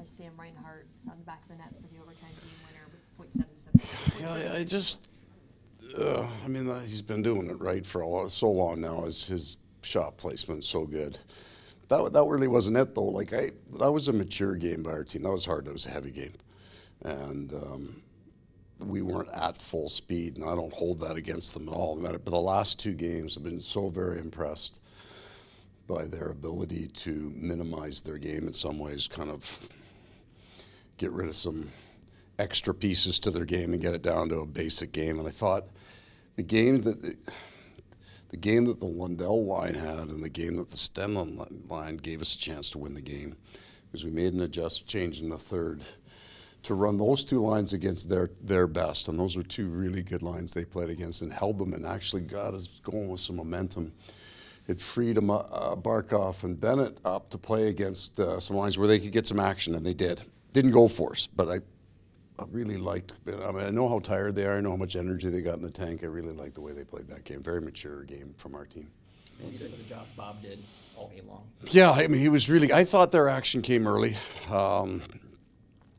Sam Reinhart on the back of the net for the overtime game winner with .77. Yeah, I just, I mean, he's been doing it right for so long now. His shot placement's so good. That really wasn't it though. Like that was a mature game by our team. That was hard. That was a heavy game, and we weren't at full speed. And I don't hold that against them at all. But the last two games, I've been so very impressed by their ability to minimize their game in some ways, kind of get rid of some extra pieces to their game and get it down to a basic game. And I thought the game that the Lundell line had and the game that the Stenlund line gave us a chance to win the game, because we made an change in the third to run those two lines against their best. And those were two really good lines they played against and held them and actually got us going with some momentum. It freed them, Barkov and Bennett up to play against some lines where they could get some action, and they did. Didn't go for us, but I really liked, I mean, I know how tired they are. I know how much energy they got in the tank. I really liked the way they played that game. Very mature game from our team. You said the job Bob did all game long. Yeah, I mean, he was really, I thought their action came early.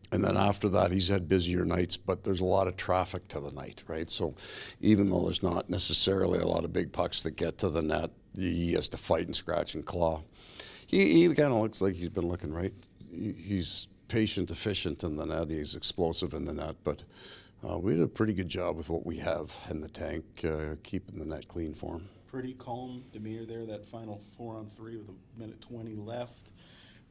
And then after that, he's had busier nights, but there's a lot of traffic to the night, right? So even though there's not necessarily a lot of big pucks that get to the net, he has to fight and scratch and claw. He kind of looks like he's been looking, right? He's patient, efficient in the net. He's explosive in the net, but we did a pretty good job with what we have in the tank, keeping the net clean for him. Pretty calm demeanor there, that final 4-on-3 with a minute 20 left.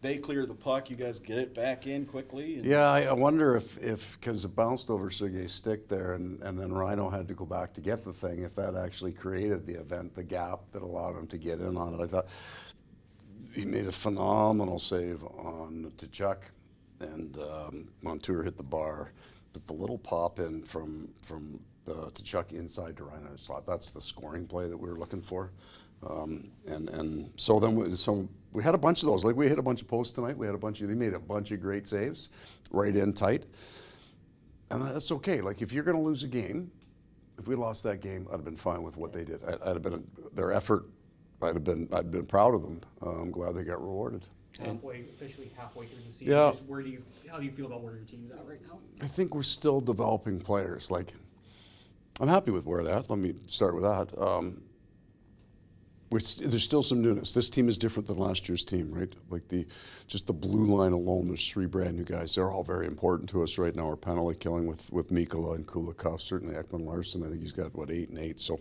They clear the puck, you guys get it back in quickly. Yeah, I wonder if because it bounced over Sergei's stick there, and then Rhino had to go back to get the thing, if that actually created the event, the gap that allowed him to get in on it. I thought he made a phenomenal save on Tkachuk, and Montour hit the bar, but the little pop in from Tkachuk inside to Rhino, I thought that's the scoring play that we were looking for. And so then we had a bunch of those. Like we hit a bunch of posts tonight. They made a bunch of great saves, right in tight, and that's okay. Like if you're going to lose a game, if we lost that game, I'd have been fine with what they did. I'd have been their effort. I'd been proud of them. I'm glad they got rewarded. Officially halfway through the season. Yeah. How do you feel about where your team's at right now? I think we're still developing players. Like I'm happy with where they're at. Let me start with that. There's still some newness. This team is different than last year's team, right? Like just the blue line alone, there's 3 brand new guys. They're all very important to us right now. Our penalty killing with Mikkola and Kulikov, certainly Ekman Larson. I think he's got, 8 and 8. So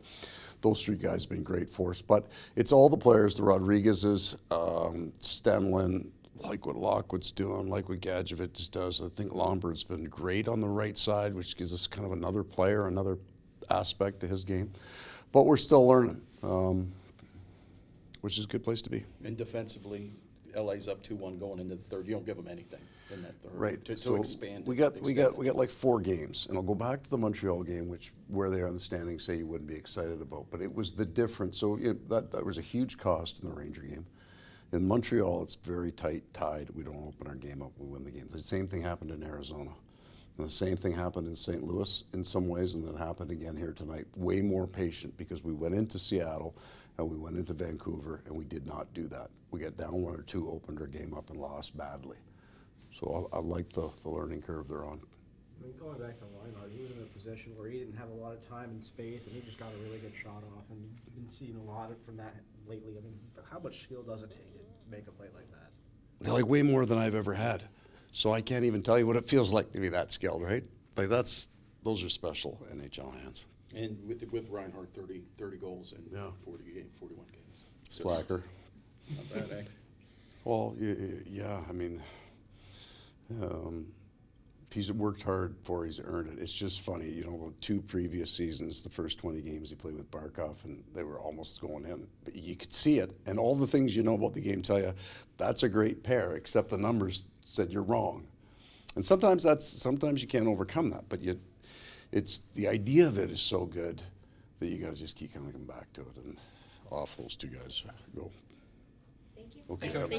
those 3 guys have been great for us. But it's all the players, the Rodriguez's, Stenlund, like what Lockwood's doing, like what Gadjevich does. I think Lombert's been great on the right side, which gives us kind of another player, another aspect to his game. But we're still learning. Which is a good place to be. And defensively, LA's up 2-1 going into the third. You don't give them anything in that third. Right. To expand. We got like 4 games, and I'll go back to the Montreal game, where they are in the standings say you wouldn't be excited about, but it was the difference. So that was a huge cost in the Ranger game. In Montreal, it's very tied. We don't open our game up, we win the game. The same thing happened in Arizona. And the same thing happened in St. Louis in some ways, and it happened again here tonight. Way more patient, because we went into Seattle and we went into Vancouver, and we did not do that. We got down 1 or 2, opened our game up, and lost badly. So I like the learning curve they're on. I mean, going back to Reinhart, he was in a position where he didn't have a lot of time and space, and he just got a really good shot off. And you've been seeing a lot from that lately. I mean, how much skill does it take to make a play like that? Like way more than I've ever had. So I can't even tell you what it feels like to be that skilled, right? Like those are special NHL hands. And with Reinhart, 30 goals in 41 games. Slacker. Not bad, eh? Well, yeah, I mean, he's worked hard for it, he's earned it. It's just funny, the 2 previous seasons, the first 20 games he played with Barkov, and they were almost going in. But you could see it, and all the things you know about the game tell you that's a great pair, except the numbers said you're wrong. And sometimes you can't overcome that, but it's the idea of it is so good that you got to just keep coming back to it, and off those 2 guys go. Thank you. Okay. Thanks,